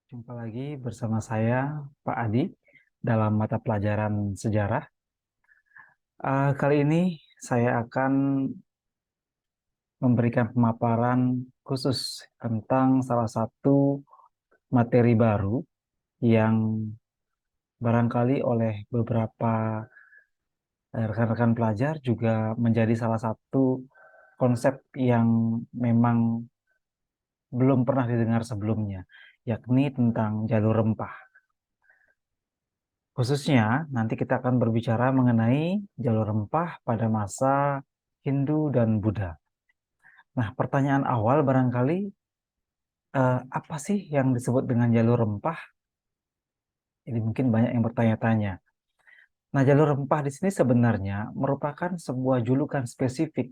Jumpa lagi bersama saya, Pak Adi, dalam mata pelajaran sejarah. Kali ini saya akan memberikan pemaparan khusus tentang salah satu materi baru yang barangkali oleh beberapa rekan-rekan pelajar juga menjadi salah satu konsep yang memang belum pernah didengar sebelumnya, yakni tentang jalur rempah. Khususnya, nanti kita akan berbicara mengenai jalur rempah pada masa Hindu dan Buddha. Nah, pertanyaan awal barangkali, apa sih yang disebut dengan jalur rempah? Ini mungkin banyak yang bertanya-tanya. Nah, jalur rempah di sini sebenarnya merupakan sebuah julukan spesifik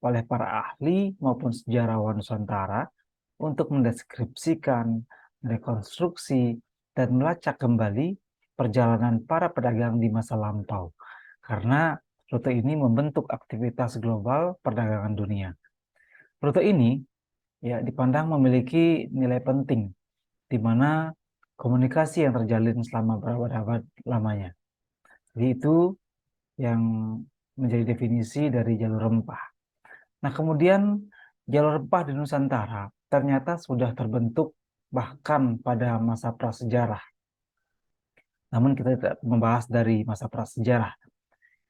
oleh para ahli maupun sejarawan Nusantara untuk mendeskripsikan, rekonstruksi, dan melacak kembali perjalanan para pedagang di masa lampau. Karena rute ini membentuk aktivitas global perdagangan dunia. Rute ini ya dipandang memiliki nilai penting di mana komunikasi yang terjalin selama berabad-abad lamanya. Jadi itu yang menjadi definisi dari jalur rempah. Nah, kemudian jalur rempah di Nusantara ternyata sudah terbentuk bahkan pada masa prasejarah. Namun kita tidak membahas dari masa prasejarah.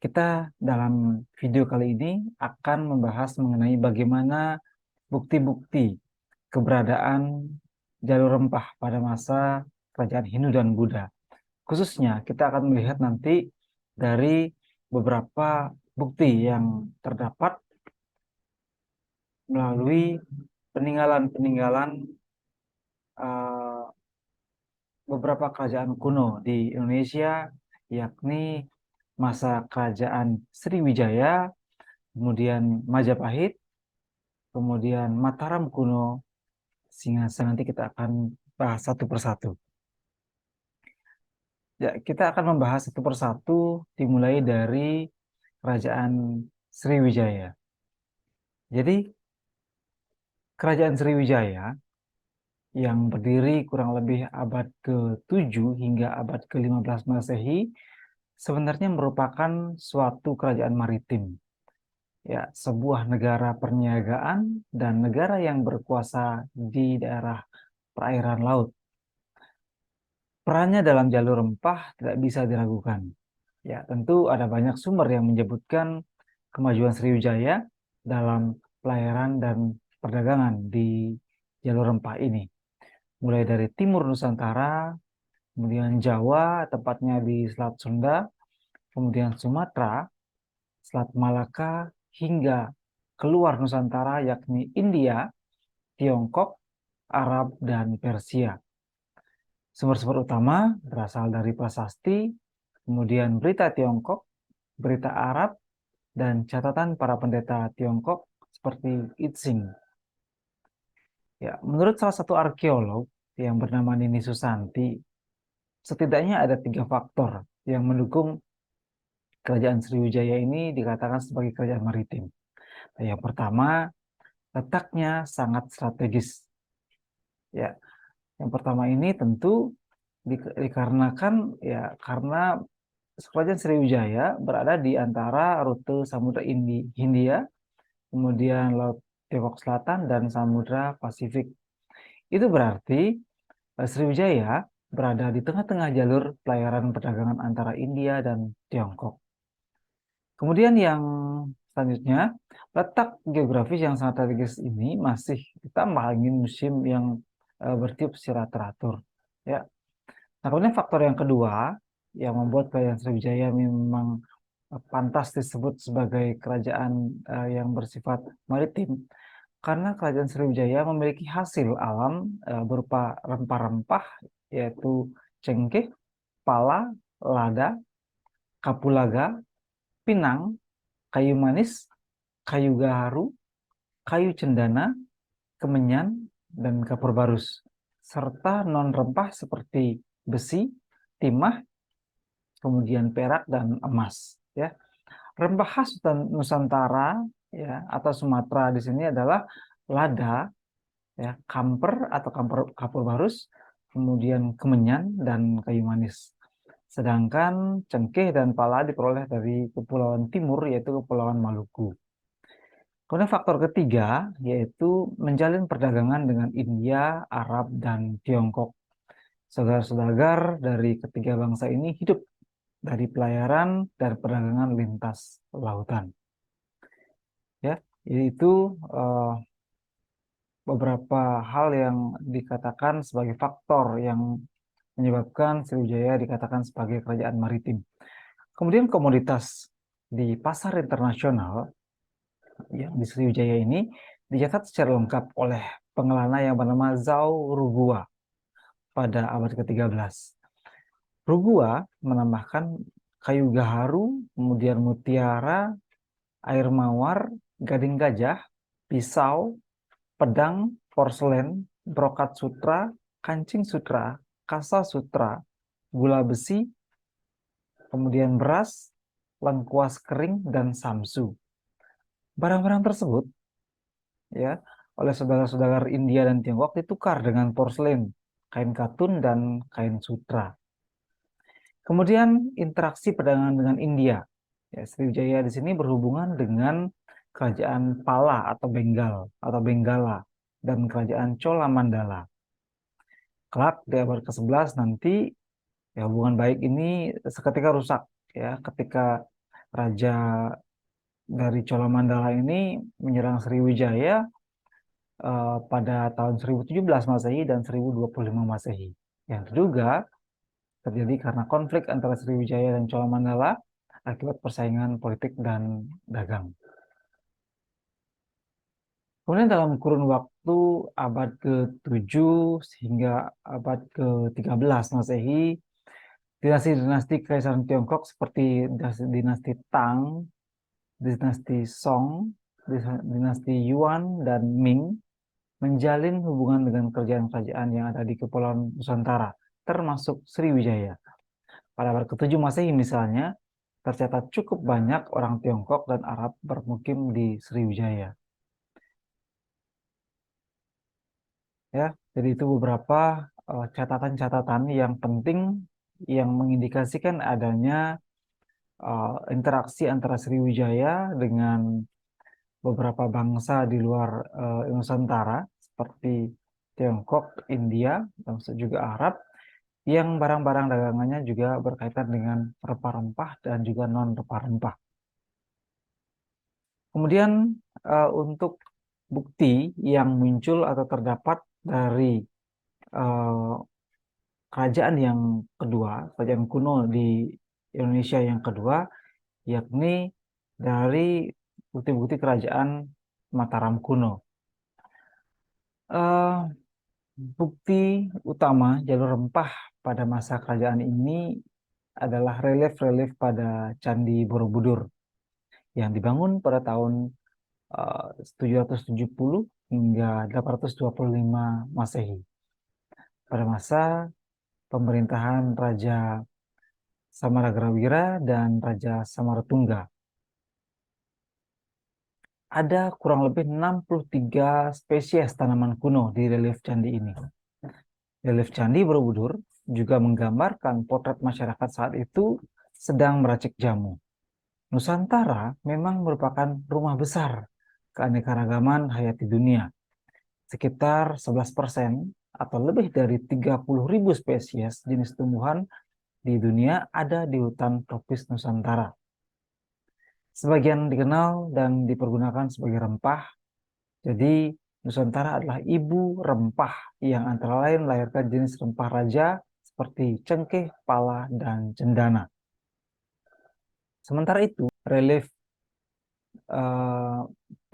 Kita dalam video kali ini akan membahas mengenai bagaimana bukti-bukti keberadaan jalur rempah pada masa kerajaan Hindu dan Buddha. Khususnya kita akan melihat nanti dari beberapa bukti yang terdapat melalui peninggalan-peninggalan eh, beberapa kerajaan kuno di Indonesia, yakni masa kerajaan Sriwijaya, kemudian Majapahit, kemudian Mataram kuno, Singasana. Nanti kita akan bahas satu persatu. Ya, kita akan membahas satu persatu dimulai dari kerajaan Sriwijaya. Jadi, kerajaan Sriwijaya yang berdiri kurang lebih abad ke-7 hingga abad ke-15 Masehi sebenarnya merupakan suatu kerajaan maritim. Ya, sebuah negara perniagaan dan negara yang berkuasa di daerah perairan laut. Perannya dalam jalur rempah tidak bisa diragukan. Ya, tentu ada banyak sumber yang menyebutkan kemajuan Sriwijaya dalam pelayaran dan perdagangan di jalur rempah ini. Mulai dari timur Nusantara, kemudian Jawa, tepatnya di Selat Sunda, kemudian Sumatera, Selat Malaka, hingga keluar Nusantara yakni India, Tiongkok, Arab, dan Persia. Sumber-sumber utama berasal dari prasasti, kemudian berita Tiongkok, berita Arab, dan catatan para pendeta Tiongkok seperti I Ching. Ya, menurut salah satu arkeolog yang bernama Nini Susanti, setidaknya ada 3 faktor yang mendukung kerajaan Sriwijaya ini dikatakan sebagai kerajaan maritim. Nah, yang pertama, letaknya sangat strategis. Ya, yang pertama ini tentu dikarenakan ya karena kerajaan Sriwijaya berada di antara rute Samudra Hindia, kemudian Laut Tiongkok Selatan dan Samudra Pasifik. Itu berarti Sriwijaya berada di tengah-tengah jalur pelayaran perdagangan antara India dan Tiongkok. Kemudian yang selanjutnya, letak geografis yang sangat strategis ini masih ditambah angin musim yang bertiup secara teratur. Ya. Nah, kemudian faktor yang kedua yang membuat kerajaan Sriwijaya memang pantas disebut sebagai kerajaan yang bersifat maritim, karena kerajaan Sriwijaya memiliki hasil alam berupa rempah-rempah, yaitu cengkeh, pala, lada, kapulaga, pinang, kayu manis, kayu gaharu, kayu cendana, kemenyan, dan kapur barus, serta non-rempah seperti besi, timah, kemudian perak, dan emas. Ya. Rempah khas Nusantara ya, atau Sumatera di sini adalah lada, ya, kamper atau kapur barus, kemudian kemenyan dan kayu manis. Sedangkan cengkeh dan pala diperoleh dari Kepulauan Timur, yaitu Kepulauan Maluku. Kemudian faktor ketiga yaitu menjalin perdagangan dengan India, Arab, dan Tiongkok. Saudagar-saudagar dari ketiga bangsa ini hidup dari pelayaran dan perdagangan lintas lautan. Ya, itu eh, beberapa hal yang dikatakan sebagai faktor yang menyebabkan Sriwijaya dikatakan sebagai kerajaan maritim. Kemudian komoditas di pasar internasional yang di Sriwijaya ini dicatat secara lengkap oleh pengelana yang bernama Zhao Rugua pada abad ke-13. Rugua menambahkan kayu gaharu, kemudian mutiara, air mawar, gading gajah, pisau, pedang, porselen, brokat sutra, kancing sutra, kasa sutra, gula besi, kemudian beras, lengkuas kering, dan samsu. Barang-barang tersebut ya oleh saudara-saudara India dan Tiongkok ditukar dengan porselen, kain katun, dan kain sutra. Kemudian interaksi perdagangan dengan India. Ya, Sriwijaya di sini berhubungan dengan kerajaan Pala atau Benggala dan kerajaan Chola Mandala. Kelak di abad ke-11 nanti ya hubungan baik ini seketika rusak ya ketika raja dari Chola Mandala ini menyerang Sriwijaya pada tahun 1017 Masehi dan 1025 Masehi. Yang diduga terjadi karena konflik antara Sriwijaya dan Chola Mandala akibat persaingan politik dan dagang. Kemudian dalam kurun waktu abad ke-7 hingga abad ke-13 Masehi, dinasti-dinasti Kekaisaran Tiongkok seperti dinasti Tang, dinasti Song, dinasti Yuan, dan Ming menjalin hubungan dengan kerajaan-kerajaan yang ada di Kepulauan Nusantara, termasuk Sriwijaya. Pada abad ke-7 Masehi misalnya, tercatat cukup banyak orang Tiongkok dan Arab bermukim di Sriwijaya. Ya, jadi itu beberapa catatan-catatan yang penting yang mengindikasikan adanya interaksi antara Sriwijaya dengan beberapa bangsa di luar Nusantara seperti Tiongkok, India, termasuk juga Arab, yang barang-barang dagangannya juga berkaitan dengan rempah-rempah dan juga non-rempah-rempah. Kemudian untuk bukti yang muncul atau terdapat dari eh, kerajaan yang kedua, kerajaan kuno di Indonesia yang kedua, yakni dari bukti-bukti kerajaan Mataram kuno. Eh, Bukti utama jalur rempah pada masa kerajaan ini adalah relief-relief pada Candi Borobudur yang dibangun pada tahun 770 hingga 825 Masehi pada masa pemerintahan Raja Samaragrawira dan Raja Samaratungga. Ada kurang lebih 63 spesies tanaman kuno di relief candi ini. Relief Candi Borobudur juga menggambarkan potret masyarakat saat itu sedang meracik jamu. Nusantara memang merupakan rumah besar keanekaragaman hayati dunia. Sekitar 11% atau lebih dari 30.000 spesies jenis tumbuhan di dunia ada di hutan tropis Nusantara. Sebagian dikenal dan dipergunakan sebagai rempah. Jadi Nusantara adalah ibu rempah yang antara lain melahirkan jenis rempah raja seperti cengkeh, pala, dan cendana. Sementara itu, relief eh,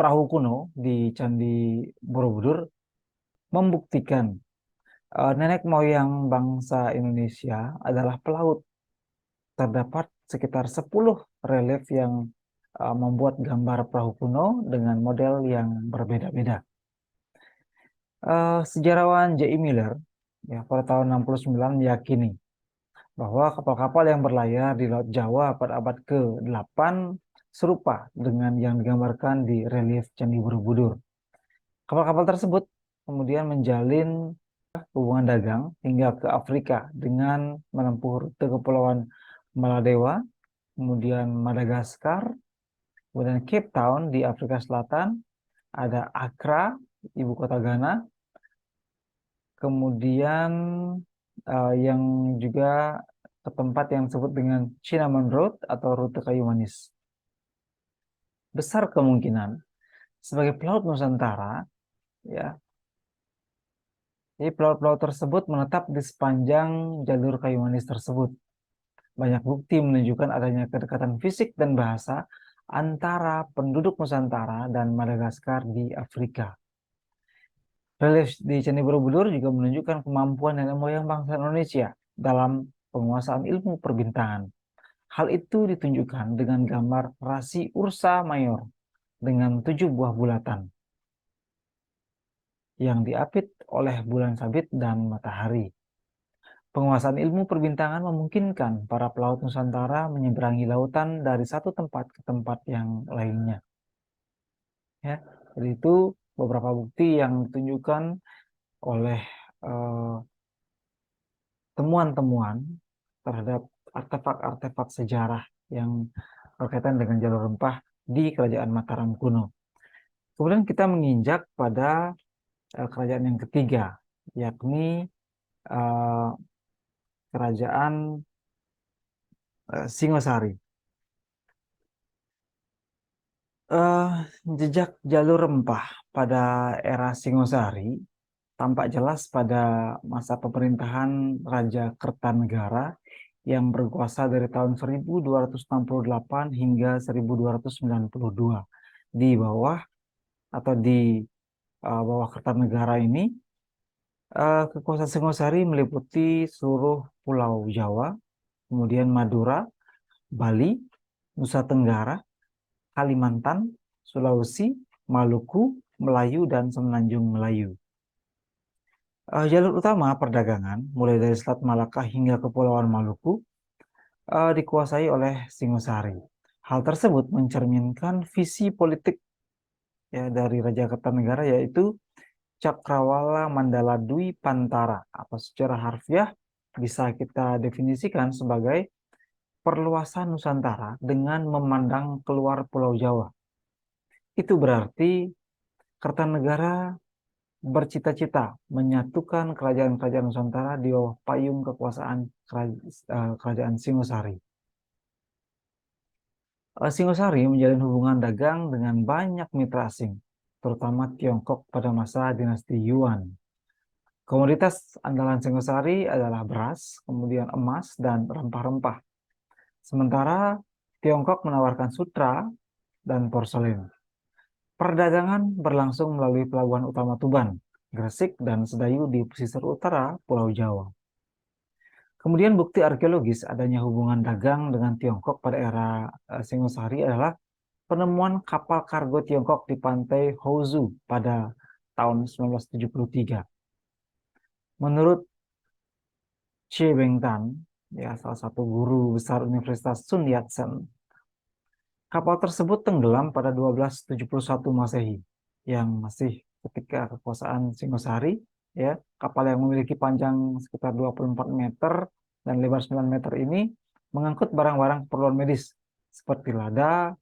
perahu kuno di Candi Borobudur membuktikan nenek moyang bangsa Indonesia adalah pelaut. Terdapat sekitar 10 relief yang membuat gambar perahu kuno dengan model yang berbeda-beda. Sejarawan J.I. Miller ya, pada tahun 69 meyakini bahwa kapal-kapal yang berlayar di Laut Jawa pada abad ke-8 serupa dengan yang digambarkan di relief Candi Borobudur. Kapal-kapal tersebut kemudian menjalin hubungan dagang hingga ke Afrika dengan menempuh rute kepulauan Maladewa, kemudian Madagaskar, kemudian Cape Town di Afrika Selatan, ada Accra, ibu kota Ghana, kemudian yang juga ke tempat yang disebut dengan Cinnamon Road atau rute kayu manis. Besar kemungkinan sebagai pelaut Nusantara, ya, jadi pelaut-pelaut tersebut menetap di sepanjang jalur kayu manis tersebut. Banyak bukti menunjukkan adanya kedekatan fisik dan bahasa antara penduduk Nusantara dan Madagaskar di Afrika. Relief di Candi Borobudur juga menunjukkan kemampuan nenek moyang bangsa Indonesia dalam penguasaan ilmu perbintangan. Hal itu ditunjukkan dengan gambar rasi Ursa Mayor dengan 7 buah bulatan yang diapit oleh bulan sabit dan matahari. Penguasaan ilmu perbintangan memungkinkan para pelaut Nusantara menyeberangi lautan dari satu tempat ke tempat yang lainnya. Ya, jadi itu beberapa bukti yang ditunjukkan oleh eh, temuan-temuan terhadap artefak-artefak sejarah yang berkaitan dengan jalur rempah di Kerajaan Mataram kuno. Kemudian kita menginjak pada kerajaan yang ketiga, yakni eh, Kerajaan Singosari. Eh, Jejak jalur rempah pada era Singosari tampak jelas pada masa pemerintahan Raja Kertanegara yang berkuasa dari tahun 1268 hingga 1292. Di bawah atau di bawah Kertanegara ini, kekuasaan Singosari meliputi seluruh Pulau Jawa, kemudian Madura, Bali, Nusa Tenggara, Kalimantan, Sulawesi, Maluku, Melayu, dan Semenanjung Melayu. Jalur utama perdagangan, mulai dari Selat Malaka hingga Kepulauan Maluku, dikuasai oleh Singosari. Hal tersebut mencerminkan visi politik ya dari Raja Kertanegara, yaitu Cakrawala Mandala Dwi Pantara, atau secara harfiah bisa kita definisikan sebagai perluasan Nusantara dengan memandang keluar Pulau Jawa. Itu berarti Kertanegara bercita-cita menyatukan kerajaan-kerajaan Nusantara di bawah payung kekuasaan kerajaan Singosari. Singosari menjalin hubungan dagang dengan banyak mitra asing, terutama Tiongkok pada masa dinasti Yuan. Komoditas andalan Singosari adalah beras, kemudian emas, dan rempah-rempah. Sementara Tiongkok menawarkan sutra dan porselen. Perdagangan berlangsung melalui pelabuhan utama Tuban, Gresik, dan Sedayu di pesisir utara Pulau Jawa. Kemudian bukti arkeologis adanya hubungan dagang dengan Tiongkok pada era Singosari adalah penemuan kapal kargo Tiongkok di pantai Houzu pada tahun 1973. Menurut Che Bengtan, ya salah satu guru besar Universitas Sun Yat-sen, kapal tersebut tenggelam pada 1271 Masehi, yang masih ketika kekuasaan Singosari, ya, kapal yang memiliki panjang sekitar 24 meter dan lebar 9 meter ini mengangkut barang-barang keperluan medis seperti lada,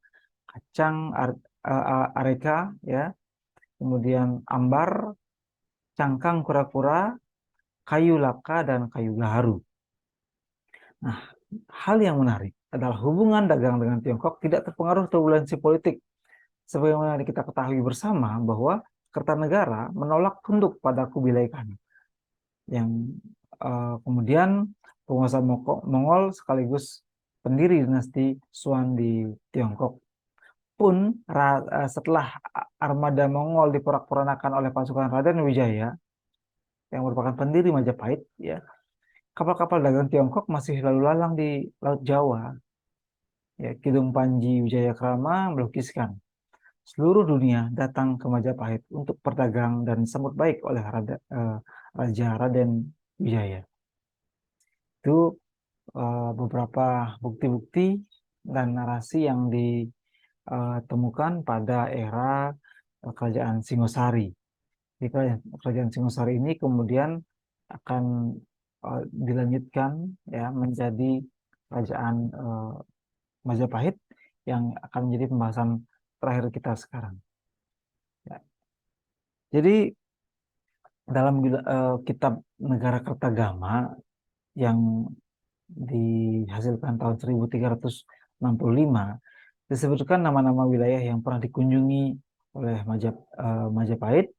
kacang, areka, ya, kemudian ambar, cangkang kura-kura, kayu laka, dan kayu gaharu. Nah, hal yang menarik adalah hubungan dagang dengan Tiongkok tidak terpengaruh turbulensi politik. Sebagaimana kita ketahui bersama bahwa Kertanegara menolak tunduk pada Kubilai Khan, yang kemudian penguasa Mongol sekaligus pendiri dinasti Xuan di Tiongkok. Pun setelah armada Mongol diporak-porandakan oleh pasukan Raden Wijaya yang merupakan pendiri Majapahit, ya, kapal-kapal dagang Tiongkok masih lalu lalang di Laut Jawa. Ya, Kidung Panji Wijayakrama melukiskan seluruh dunia datang ke Majapahit untuk berdagang dan disambut baik oleh Raja Raden Wijaya. Itu beberapa bukti-bukti dan narasi yang ditemukan pada era kerajaan Singosari. Di kerajaan Singosari ini kemudian akan dilanjutkan ya menjadi kerajaan Majapahit yang akan menjadi pembahasan terakhir kita sekarang. Ya. Jadi dalam kitab Negara Kertagama yang dihasilkan tahun 1365 disebutkan nama-nama wilayah yang pernah dikunjungi oleh Majapahit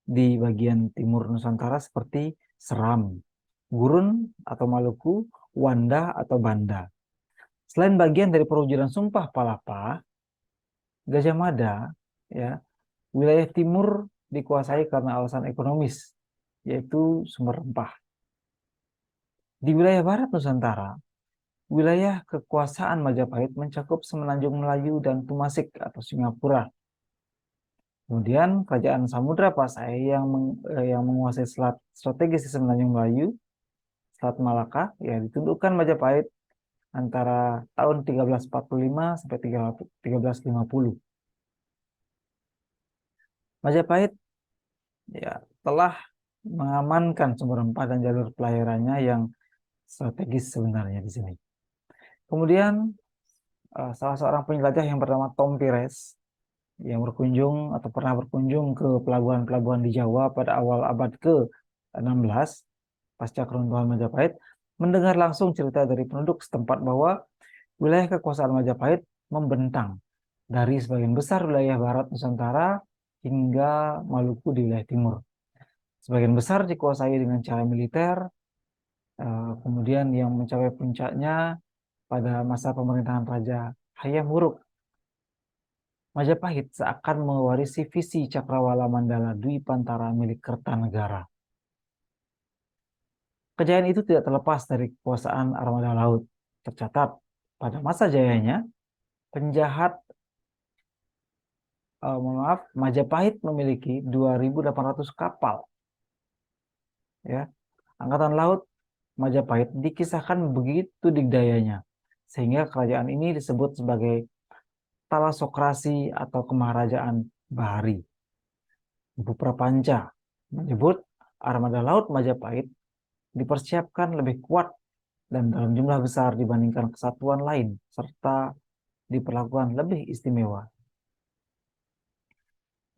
di bagian timur Nusantara seperti Seram, Gurun atau Maluku, Wanda atau Banda. Selain bagian dari perwujudan Sumpah Palapa, Gajah Mada, ya, wilayah timur dikuasai karena alasan ekonomis, yaitu sumber rempah. Di wilayah barat Nusantara, wilayah kekuasaan Majapahit mencakup Semenanjung Melayu dan Tumasik atau Singapura. Kemudian kerajaan Samudra Pasai yang menguasai selat strategis di Semenanjung Melayu, Selat Malaka, ya ditundukkan Majapahit antara tahun 1345 sampai 1350. Majapahit ya telah mengamankan sumber rempah dan jalur pelayarannya yang strategis sebenarnya di sini. Kemudian salah seorang penjelajah yang bernama Tom Pires yang berkunjung atau pernah berkunjung ke pelabuhan-pelabuhan di Jawa pada awal abad ke-16 pasca keruntuhan Majapahit, mendengar langsung cerita dari penduduk setempat bahwa wilayah kekuasaan Majapahit membentang dari sebagian besar wilayah barat Nusantara hingga Maluku di wilayah timur. Sebagian besar dikuasai dengan cara militer, kemudian yang mencapai puncaknya pada masa pemerintahan Raja Hayam Wuruk. Majapahit seakan mewarisi visi Cakrawala Mandala Dwipantara milik Kertanegara. Kejayaan itu tidak terlepas dari kekuasaan armada laut. Tercatat pada masa jayanya, penjahat, Majapahit memiliki 2.800 kapal. Ya, Angkatan Laut Majapahit dikisahkan begitu digdayanya, sehingga kerajaan ini disebut sebagai talasokrasi atau kemaharajaan bahari. Buku Prapanca menyebut armada laut Majapahit dipersiapkan lebih kuat dan dalam jumlah besar dibandingkan kesatuan lain, serta diperlakukan lebih istimewa.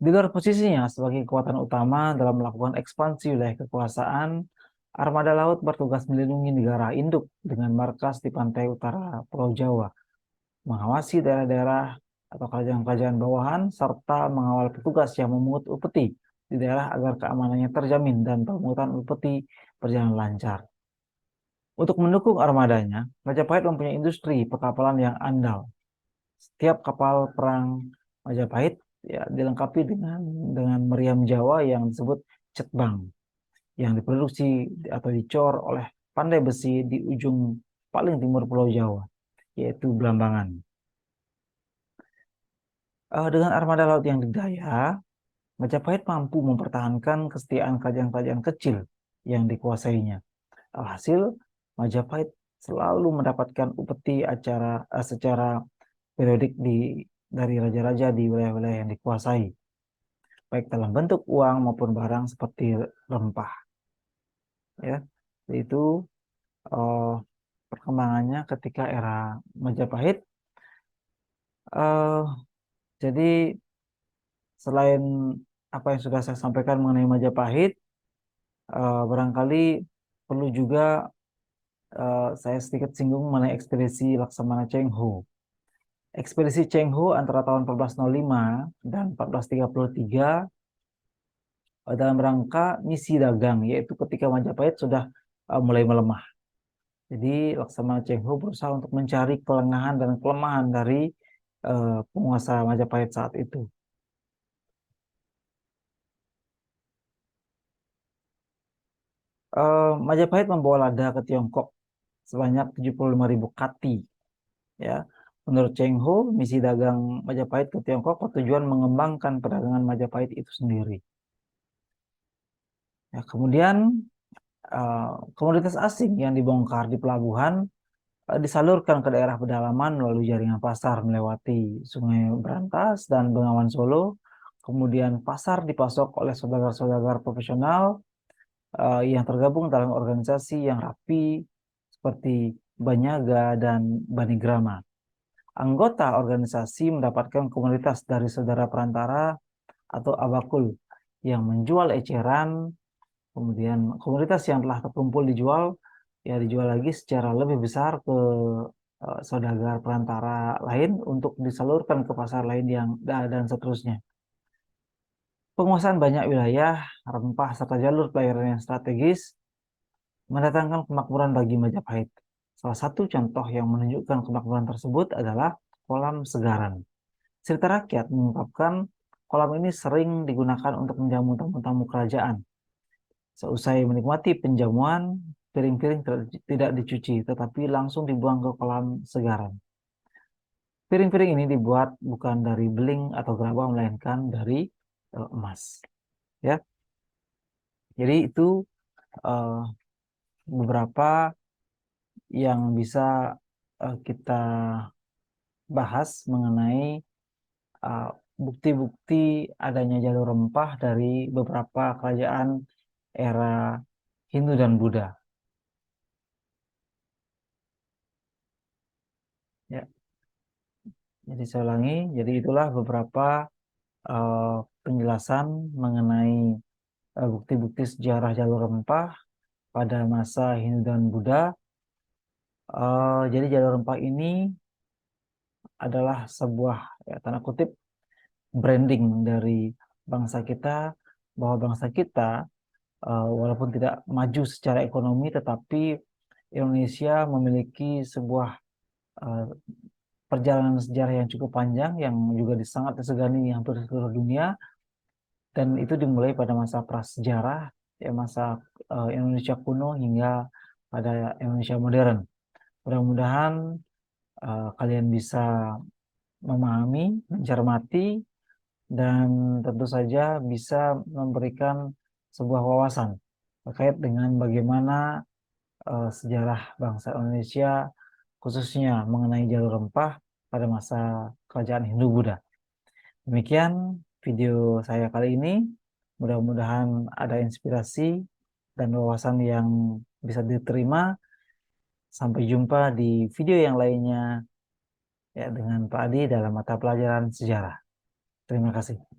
Di luar posisinya sebagai kekuatan utama dalam melakukan ekspansi wilayah kekuasaan, armada laut bertugas melindungi negara induk dengan markas di pantai utara Pulau Jawa, mengawasi daerah-daerah atau kerajaan-kerajaan bawahan, serta mengawal petugas yang memungut upeti di daerah agar keamanannya terjamin dan pemungutan upeti berjalan lancar. Untuk mendukung armadanya, Majapahit mempunyai industri perkapalan yang andal. Setiap kapal perang Majapahit ya dilengkapi dengan meriam Jawa yang disebut cetbang, yang diproduksi atau dicor oleh pandai besi di ujung paling timur Pulau Jawa, yaitu Blambangan. Dengan armada laut yang didaya, Majapahit mampu mempertahankan kesetiaan kerajaan-kerajaan kecil yang dikuasainya. Alhasil, Majapahit selalu mendapatkan upeti secara periodik dari raja-raja di wilayah-wilayah yang dikuasai, baik dalam bentuk uang maupun barang seperti rempah. Ya, itu uh, perkembangannya ketika era Majapahit. Uh, jadi selain apa yang sudah saya sampaikan mengenai Majapahit, barangkali perlu juga saya sedikit singgung mengenai ekspedisi Laksamana Cheng Ho. Ekspedisi Cheng Ho antara tahun 1405 dan 1433 dalam rangka misi dagang, yaitu ketika Majapahit sudah mulai melemah. Jadi Laksamana Cheng Ho berusaha untuk mencari kelengahan dan kelemahan dari penguasa Majapahit saat itu. Majapahit membawa lada ke Tiongkok sebanyak 75.000 kati. Ya, menurut Cheng Ho, misi dagang Majapahit ke Tiongkok bertujuan mengembangkan perdagangan Majapahit itu sendiri. Ya, kemudian komoditas asing yang dibongkar di pelabuhan disalurkan ke daerah pedalaman melalui jaringan pasar melewati Sungai Berantas dan Bengawan Solo. Kemudian pasar dipasok oleh saudagar-saudagar profesional yang tergabung dalam organisasi yang rapi seperti Banyaga dan Banigrama. Anggota organisasi mendapatkan komunitas dari saudara perantara atau abakul yang menjual eceran, kemudian komunitas yang telah terkumpul dijual, ya dijual lagi secara lebih besar ke saudagar perantara lain untuk disalurkan ke pasar lain yang dan seterusnya. Penguasaan banyak wilayah, rempah, serta jalur pelayaran yang strategis mendatangkan kemakmuran bagi Majapahit. Salah satu contoh yang menunjukkan kemakmuran tersebut adalah kolam Segaran. Cerita rakyat mengungkapkan kolam ini sering digunakan untuk menjamu tamu-tamu kerajaan. Seusai menikmati penjamuan, piring-piring tidak dicuci, tetapi langsung dibuang ke kolam Segaran. Piring-piring ini dibuat bukan dari beling atau gerabah, melainkan dari emas. Ya, jadi itu uh, beberapa yang bisa kita bahas mengenai uh, bukti-bukti adanya jalur rempah dari beberapa kerajaan era Hindu dan Buddha. Ya, jadi saya ulangi, jadi itulah beberapa uh, penjelasan mengenai bukti-bukti sejarah jalur rempah pada masa Hindu dan Buddha. Jadi jalur rempah ini adalah sebuah, ya, tanda kutip, branding dari bangsa kita, bahwa bangsa kita walaupun tidak maju secara ekonomi, tetapi Indonesia memiliki sebuah uh, perjalanan sejarah yang cukup panjang yang juga sangat disegani hampir seluruh dunia, dan itu dimulai pada masa prasejarah, ya masa Indonesia kuno hingga pada Indonesia modern. Mudah-mudahan kalian bisa memahami, mencermati, dan tentu saja bisa memberikan sebuah wawasan terkait dengan bagaimana sejarah bangsa Indonesia, khususnya mengenai jalur rempah pada masa kerajaan Hindu-Buddha. Demikian video saya kali ini. Mudah-mudahan ada inspirasi dan wawasan yang bisa diterima. Sampai jumpa di video yang lainnya, ya, dengan Pak Adi dalam mata pelajaran sejarah. Terima kasih.